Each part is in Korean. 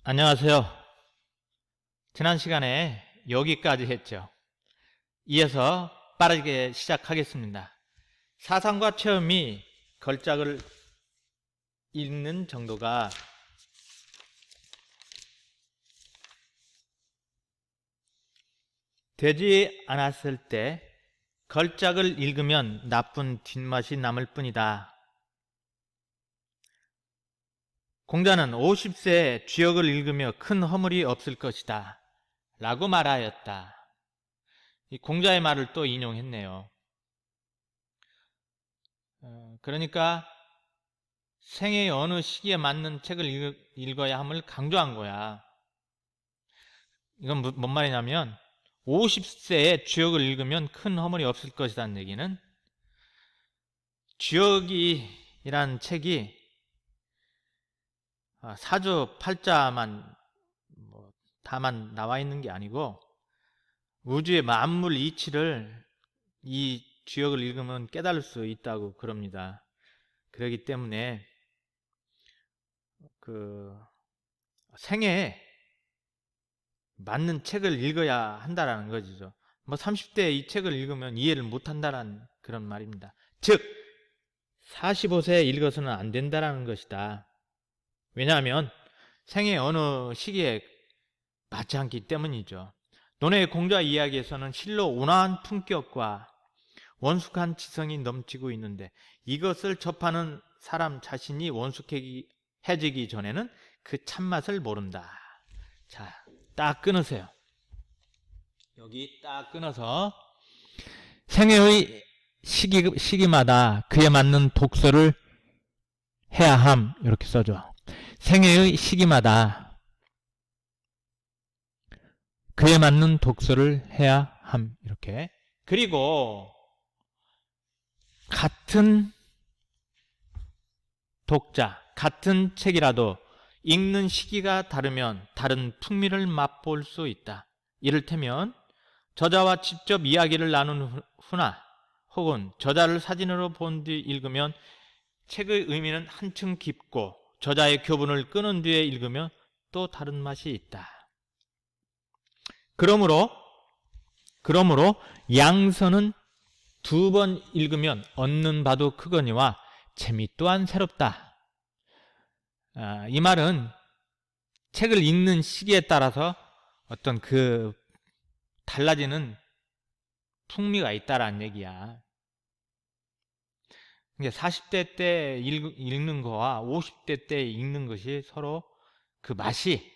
안녕하세요. 지난 시간에 여기까지 했죠. 이어서 빠르게 시작하겠습니다. 사상과 체험이 걸작을 읽는 정도가 되지 않았을 때 걸작을 읽으면 나쁜 뒷맛이 남을 뿐이다. 공자는 50세에 주역을 읽으며 큰 허물이 없을 것이다 라고 말하였다. 이 공자의 말을 또 인용했네요. 그러니까 생애의 어느 시기에 맞는 책을 읽어야 함을 강조한 거야. 이건 뭔 말이냐면 50세에 주역을 읽으면 큰 허물이 없을 것이라는 얘기는, 주역이란 책이 사주 팔자만 다만 나와 있는 게 아니고 우주의 만물 이치를 이 주역을 읽으면 깨달을 수 있다고 그럽니다. 그렇기 때문에 생애에 맞는 책을 읽어야 한다라는 거죠. 30대에 이 책을 읽으면 이해를 못한다라는 그런 말입니다. 즉 45세에 읽어서는 안 된다라는 것이다. 왜냐하면 생애 어느 시기에 맞지 않기 때문이죠. 논의 공자 이야기에서는 실로 온화한 품격과 원숙한 지성이 넘치고 있는데 이것을 접하는 사람 자신이 원숙해지기 전에는 그 참맛을 모른다. 자, 딱 끊으세요. 여기 딱 끊어서 생애의 시기마다 그에 맞는 독서를 해야 함, 이렇게 써줘. 생애의 시기마다 그에 맞는 독서를 해야 함, 이렇게. 그리고 같은 독자, 같은 책이라도 읽는 시기가 다르면 다른 풍미를 맛볼 수 있다. 이를테면 저자와 직접 이야기를 나눈 후나 혹은 저자를 사진으로 본 뒤 읽으면 책의 의미는 한층 깊고 저자의 교훈을 끊은 뒤에 읽으면 또 다른 맛이 있다. 그러므로 양서는 2번 읽으면 얻는 바도 크거니와 재미 또한 새롭다. 이 말은 책을 읽는 시기에 따라서 어떤 달라지는 풍미가 있다라는 얘기야. 40대 때 읽는 거와 50대 때 읽는 것이 서로 그 맛이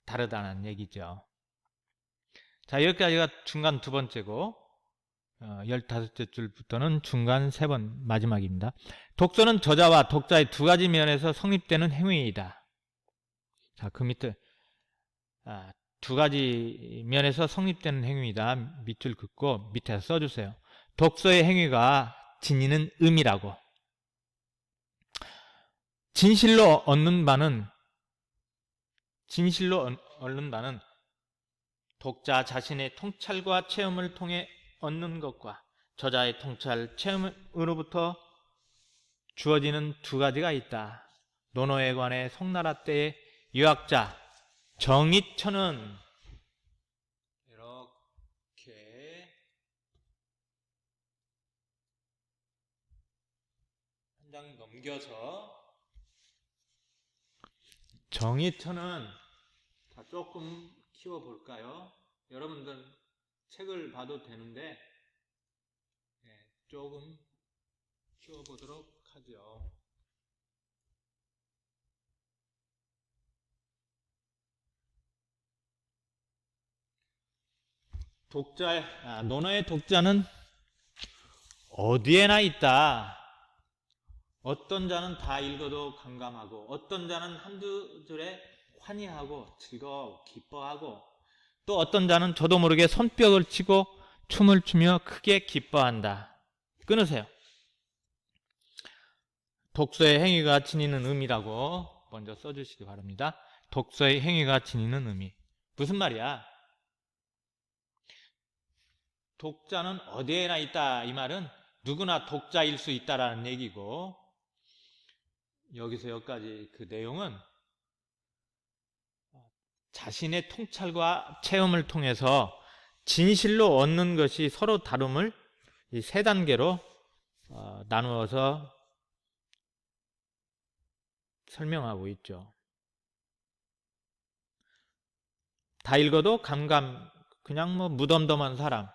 다르다는 얘기죠. 자, 여기까지가 중간 2번째고 15째 줄부터는 중간 3번 마지막입니다. 독서는 저자와 독자의 2가지 면에서 성립되는 행위이다. 자, 그 밑에 2가지 면에서 성립되는 행위이다. 밑줄 긋고 밑에 써주세요. 독서의 행위가 지니는 의미라고. 진실로 얻는 바는 독자 자신의 통찰과 체험을 통해 얻는 것과 저자의 통찰, 체험으로부터 주어지는 2가지가 있다. 논어에 관해 송나라 때의 유학자 정익천은 이렇게 한 장 넘겨서, 정의천은 조금 키워볼까요? 여러분들 책을 봐도 되는데 조금 키워보도록 하죠. 논어의 독자는 어디에나 있다. 어떤 자는 다 읽어도 감감하고 어떤 자는 한두 줄에 환희하고 즐거워 기뻐하고 또 어떤 자는 저도 모르게 손뼉을 치고 춤을 추며 크게 기뻐한다. 끊으세요. 독서의 행위가 지니는 의미라고 먼저 써주시기 바랍니다. 독서의 행위가 지니는 의미. 무슨 말이야? 독자는 어디에나 있다. 이 말은 누구나 독자일 수 있다라는 얘기고, 여기서 여기까지 그 내용은 자신의 통찰과 체험을 통해서 진실로 얻는 것이 서로 다름을 이 세 단계로 나누어서 설명하고 있죠. 다 읽어도 그냥 뭐 무덤덤한 사람.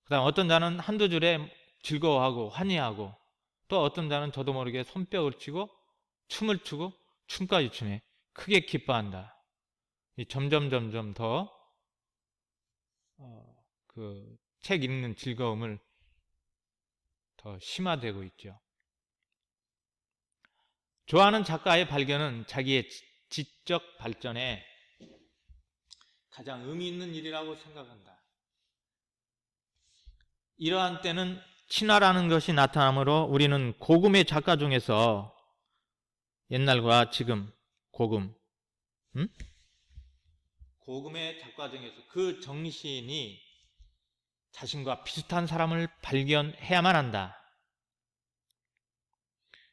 그다음 어떤 자는 한두 줄에 즐거워하고 환희하고, 또 어떤 자는 저도 모르게 손뼉을 치고 춤을 추고 춤까지 추네. 크게 기뻐한다. 점점 더 그 책 읽는 즐거움을 더 심화되고 있죠. 좋아하는 작가의 발견은 자기의 지적 발전에 가장 의미 있는 일이라고 생각한다. 이러한 때는 친화라는 것이 나타나므로 우리는 고금의 작가 중에서 옛날과 지금 고금의 작가 중에서 그 정리시인이 자신과 비슷한 사람을 발견해야만 한다.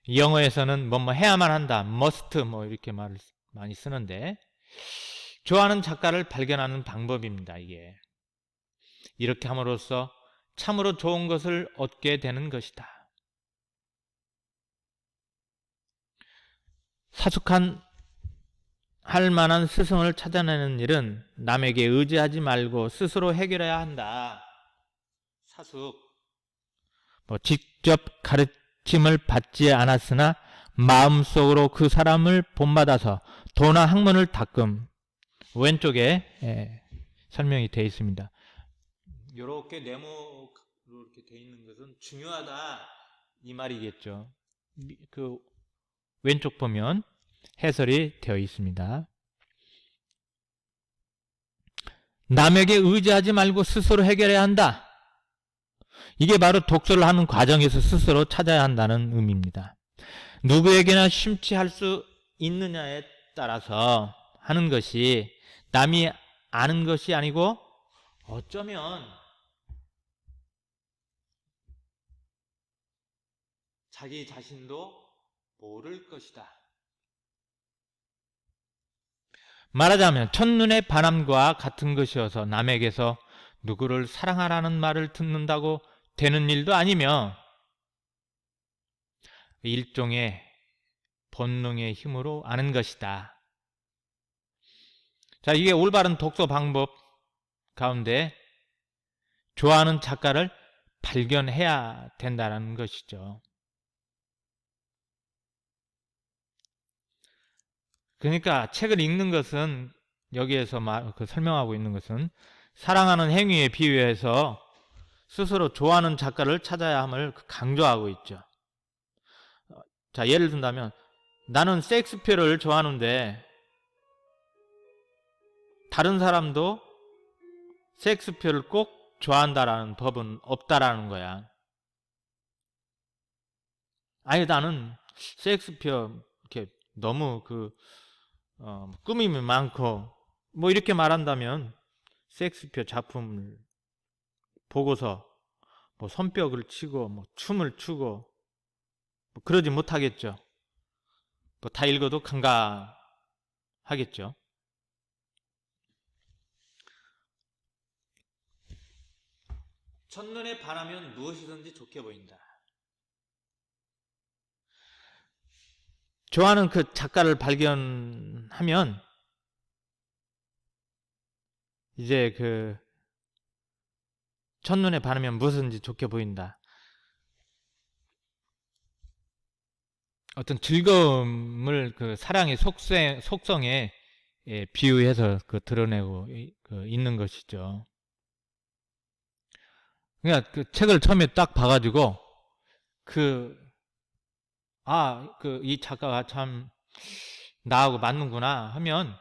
영어에서는 뭐뭐 해야만 한다, must 뭐 이렇게 말을 많이 쓰는데, 좋아하는 작가를 발견하는 방법입니다. 이게 이렇게 함으로써 참으로 좋은 것을 얻게 되는 것이다. 사숙한 할 만한 스승을 찾아내는 일은 남에게 의지하지 말고 스스로 해결해야 한다. 사숙, 직접 가르침을 받지 않았으나 마음속으로 그 사람을 본받아서 도나 학문을 닦음. 왼쪽에 설명이 되어 있습니다. 이렇게 네모로 이렇게 되어 있는 것은 중요하다 이 말이겠죠. 그 왼쪽 보면 해설이 되어 있습니다. 남에게 의지하지 말고 스스로 해결해야 한다. 이게 바로 독서를 하는 과정에서 스스로 찾아야 한다는 의미입니다. 누구에게나 심취할 수 있느냐에 따라서 하는 것이 남이 아는 것이 아니고 어쩌면 자기 자신도 모를 것이다. 말하자면 첫눈에 반함과 같은 것이어서 남에게서 누구를 사랑하라는 말을 듣는다고 되는 일도 아니며 일종의 본능의 힘으로 아는 것이다. 자, 이게 올바른 독서 방법 가운데 좋아하는 작가를 발견해야 된다는 것이죠. 그러니까 책을 읽는 것은 여기에서 설명하고 있는 것은 사랑하는 행위에 비유해서 스스로 좋아하는 작가를 찾아야 함을 강조하고 있죠. 자, 예를 든다면 나는 셰익스피어를 좋아하는데 다른 사람도 셰익스피어를 꼭 좋아한다라는 법은 없다라는 거야. 아니, 나는 셰익스피어 이렇게 너무 꾸밈이 많고 뭐 이렇게 말한다면 셰익스피어 작품을 보고서 뭐 손뼉을 치고 뭐 춤을 추고 뭐 그러지 못하겠죠. 뭐 다 읽어도 간과하겠죠. 첫눈에 반하면 무엇이든지 좋게 보인다. 좋아하는 그 작가를 발견하면 이제 첫눈에 반하면 무엇이든지 좋게 보인다. 어떤 즐거움을 사랑의 속성에 비유해서 드러내고 있는 것이죠. 그러니까 그 책을 처음에 딱 봐가지고 이 작가가 참 나하고 맞는구나 하면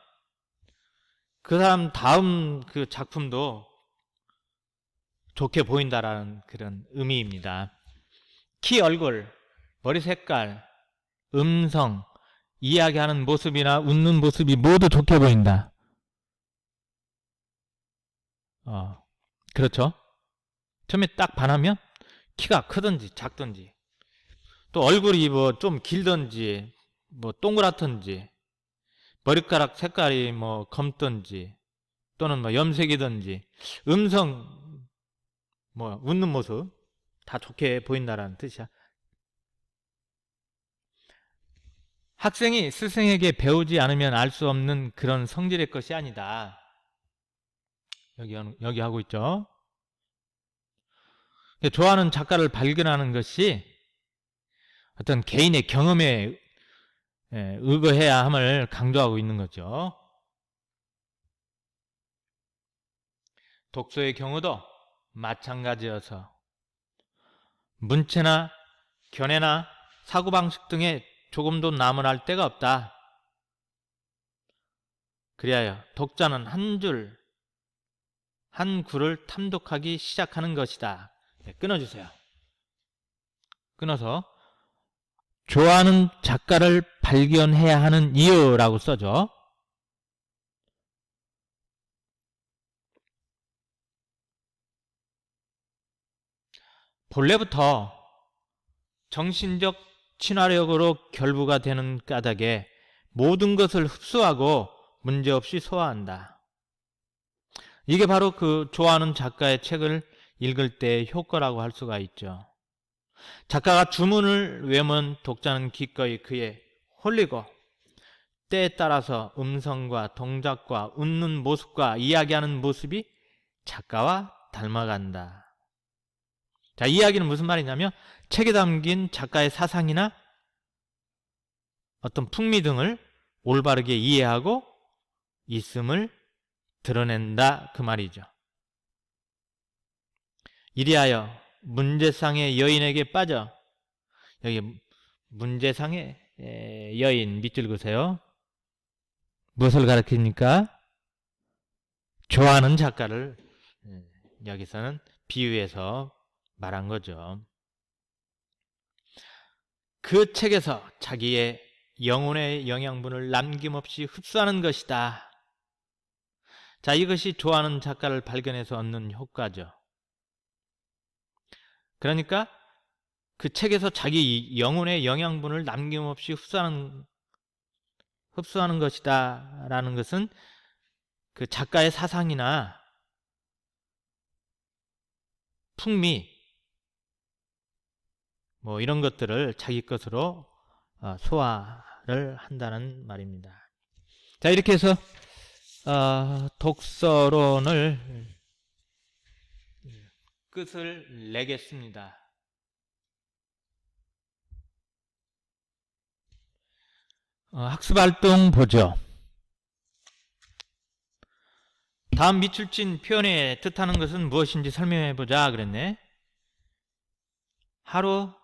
그 사람 다음 그 작품도 좋게 보인다라는 그런 의미입니다. 키, 얼굴, 머리 색깔, 음성, 이야기하는 모습이나 웃는 모습이 모두 좋게 보인다. 그렇죠? 처음에 딱 반하면 키가 크든지 작든지 또 얼굴이 뭐 좀 길든지 뭐 동그랗든지 머리카락 색깔이 뭐 검든지 또는 뭐 염색이든지 음성 뭐 웃는 모습 다 좋게 보인다라는 뜻이야. 학생이 스승에게 배우지 않으면 알 수 없는 그런 성질의 것이 아니다. 여기 하고 있죠. 좋아하는 작가를 발견하는 것이 어떤 개인의 경험에 의거해야 함을 강조하고 있는 거죠. 독서의 경우도 마찬가지여서 문체나 견해나 사고방식 등에 조금도 나무랄 데가 없다. 그리하여 독자는 한 줄, 한 구를 탐독하기 시작하는 것이다. 끊어주세요. 끊어서 좋아하는 작가를 발견해야 하는 이유라고 써줘. 본래부터 정신적 친화력으로 결부가 되는 까닭에 모든 것을 흡수하고 문제없이 소화한다. 이게 바로 그 좋아하는 작가의 책을 읽을 때의 효과라고 할 수가 있죠. 작가가 주문을 외우면 독자는 기꺼이 그에 홀리고 때에 따라서 음성과 동작과 웃는 모습과 이야기하는 모습이 작가와 닮아간다. 자, 이 이야기는 무슨 말이냐면 책에 담긴 작가의 사상이나 어떤 풍미 등을 올바르게 이해하고 있음을 드러낸다 그 말이죠. 이리하여 문제상의 여인에게 빠져, 여기 문제상의 여인 밑줄 그으세요. 무엇을 가리킵니까? 좋아하는 작가를 여기서는 비유해서 말한 거죠. 그 책에서 자기의 영혼의 영양분을 남김없이 흡수하는 것이다. 자, 이것이 좋아하는 작가를 발견해서 얻는 효과죠. 그러니까 그 책에서 자기 영혼의 영양분을 남김없이 흡수하는 것이다 라는 것은 그 작가의 사상이나 풍미 뭐 이런 것들을 자기 것으로 소화를 한다는 말입니다. 자, 이렇게 해서 독서론을 끝을 내겠습니다. 학습활동 보죠. 다음 밑줄친 표현의 뜻하는 것은 무엇인지 설명해보자 그랬네. 하루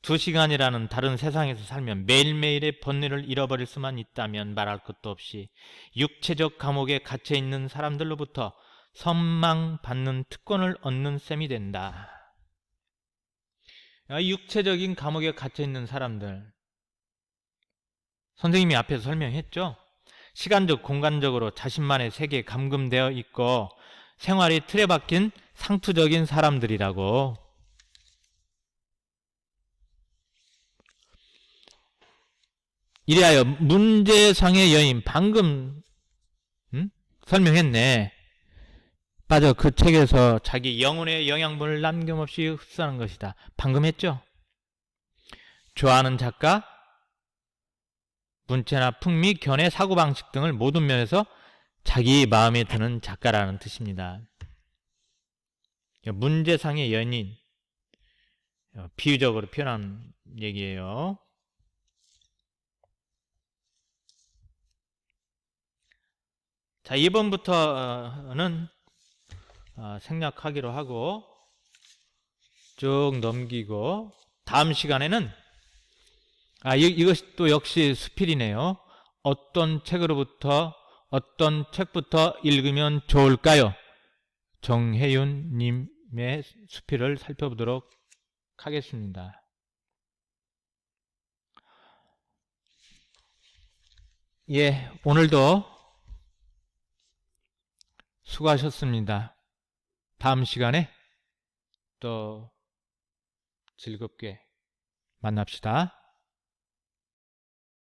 2시간이라는 다른 세상에서 살면 매일매일의 번뇌를 잃어버릴 수만 있다면 말할 것도 없이 육체적 감옥에 갇혀있는 사람들로부터 선망받는 특권을 얻는 셈이 된다. 육체적인 감옥에 갇혀있는 사람들, 선생님이 앞에서 설명했죠. 시간적, 공간적으로 자신만의 세계에 감금되어 있고 생활이 틀에 박힌 상투적인 사람들이라고. 이리하여 문제상의 여인, 방금 설명했네. 맞아, 그 책에서 자기 영혼의 영양분을 남김없이 흡수하는 것이다. 방금 했죠. 좋아하는 작가, 문체나 풍미, 견해, 사고방식 등을 모든 면에서 자기 마음에 드는 작가라는 뜻입니다. 문제상의 연인, 비유적으로 표현한 얘기예요. 자, 2번부터는 생략하기로 하고 쭉 넘기고 다음 시간에는 이것이 또 역시 수필이네요. 어떤 책부터 읽으면 좋을까요? 정혜윤 님의 수필을 살펴보도록 하겠습니다. 예, 오늘도 수고하셨습니다. 다음 시간에 또 즐겁게 만납시다.